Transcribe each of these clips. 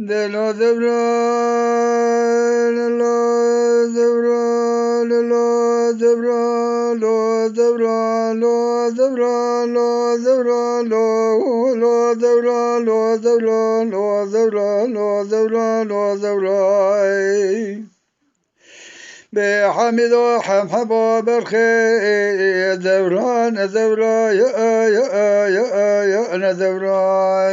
دلا زبران لا زبران لا زبران لا زبران لا زبران لا زبران لا زبران لا زبران لا زبران لا زبران لا زبران بحمد وحمحبا بالخير زبران زبرا يا زبرا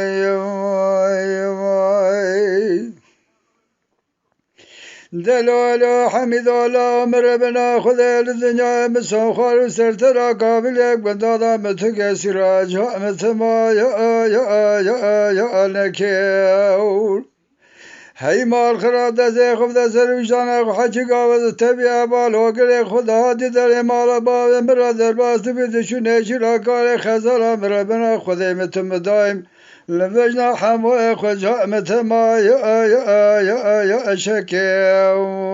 دلال حمد الله امر بنا خذ الدنيا مسخر سرترا قابل یک بندادا متك سراج متما يا نكيل هی مال خراب دست خوب دست روشان حچی گاوز تبیه بال وگل خدا دیدر مال باب مرا در باست بیدشونه چرا کار خزال مرا بنا خدای متم دایم لبجنا حمو خجا متما یا شکیوار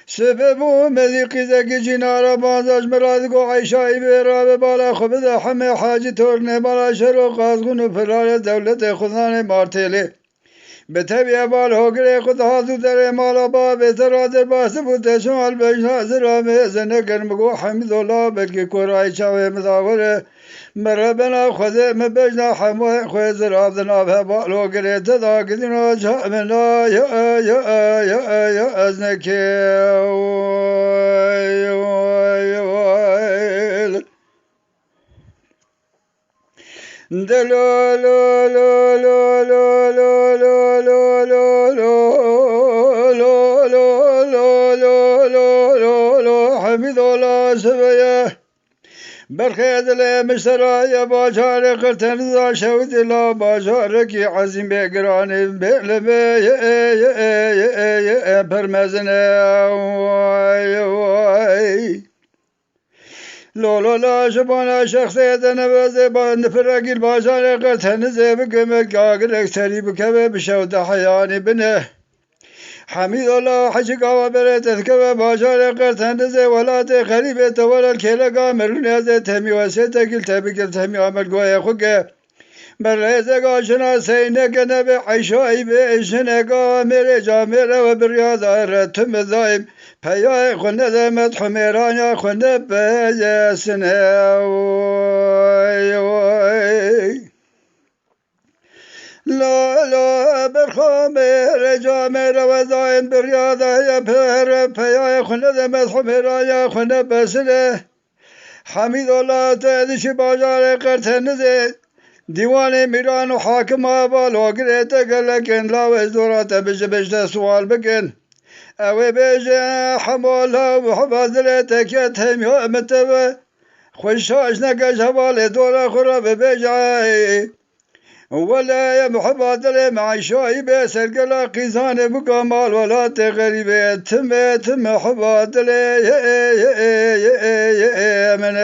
سببو مذیقی زکی جنارا بانزاش مراد گو عیشایی بیرا به بالا خوب ده همه حاجی تورنه بالا شروع قازگون و پلال دولت خودان مارتیلی به طبیع بال هگره خود حاضو در مالا با بهتر در باست بود شمال بجنا زرامه زنگر مگو حمید الله بلکه کورای چاوه مداوره مربنا خذ مبجنا حمو خوي زراب ذناب بال هگره تدا کدینا جامنا یا ازنکی حمید الله سبیه برخید مشترای باجار قرتن ذا شود لا باجار کی عظیم بگران بلمه پرمزنه لا شبانا شخصیت نوازه با نفرگیل باجار قرتن زیب گمک گاگر اکسری بکبه بشود حیانی بنه حمید الله حج قوا برت تذكر باجار قرتن زي ولات غريبه تولى الكيلغا مرن زي تمي وسيت قلت بقلت تمي عمل قوي خوك بريزه قاشنا سينك نبي عيشاي بيشنقا مري جامر وبرياضه رتم ذايم پیا خونه دمت حمیران خونه بجسنه لا برخامر جامر وزاين برياضة پر پیا خونه دمت حمیران خونه بسنه حمید الله تدش باجار قرتنزه دیوان میران و حاکم آبال و گریت گلکن لاوز دورات بجبشت سوال بکن اوه بجه حمالا و حبازلت که تمیه متوه خوشاش نکش حوال دورا خراب بجه ولا يا محبادل معيشاي بسرقلا قيزان بقمال ولا تغريبه تم حبادل من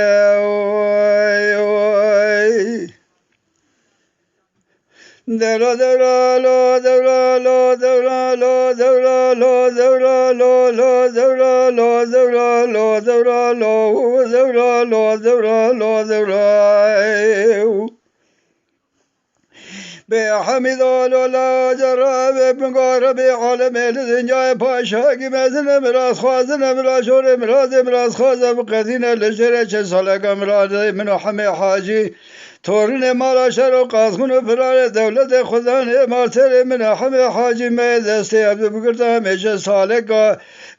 دورا دورا لا دورا لا دورا لا دورا لا دورا لا لا دورا لا دورا لا دورا لا دورا لا دورا لا دورا به حمید الله جراب بنگار به عالم الدنیا پاشا کی مزن مراز خوازن مراز شور مراز خوازم قدین لشر چه سالگا مراز من همه حاجی تورن مالا شر و قازغون و پرار دولت خدا مارتر من همه حاجی می دسته عبد بگرد همیشه سالگا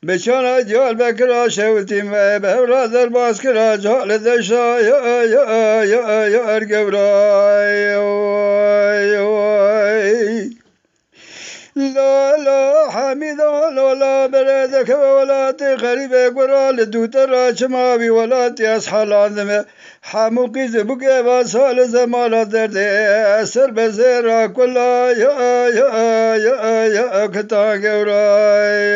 بچانا جال بکرا شوتیم و به برادر باز کرا جال دشا یا ارگورای لا حمید لا برد که ولات غریب گرال دوتر چما بی ولات از حالان همو قیز بگه و سال زمان درده سر بزر کلا یا کتا گورای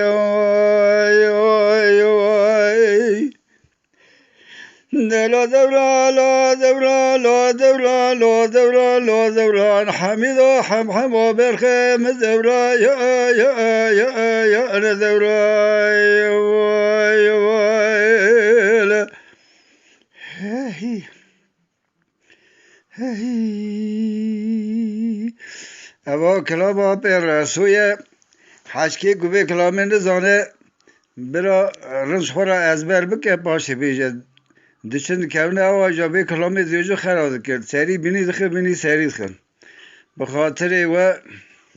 لا دورا لا دورا لا دورا لا دورا لا دورا حميد حم وبرخم دورا يا دورا هي اوا کلام پر رسوی حشکی گوی کلامن زانه برا رنج خورا ازبر بکه پاشه بیجه دچن کونه اوا جابه کلامی دیوجو خراب کرد سری بینی دخل بینی سری دخل بخاطر و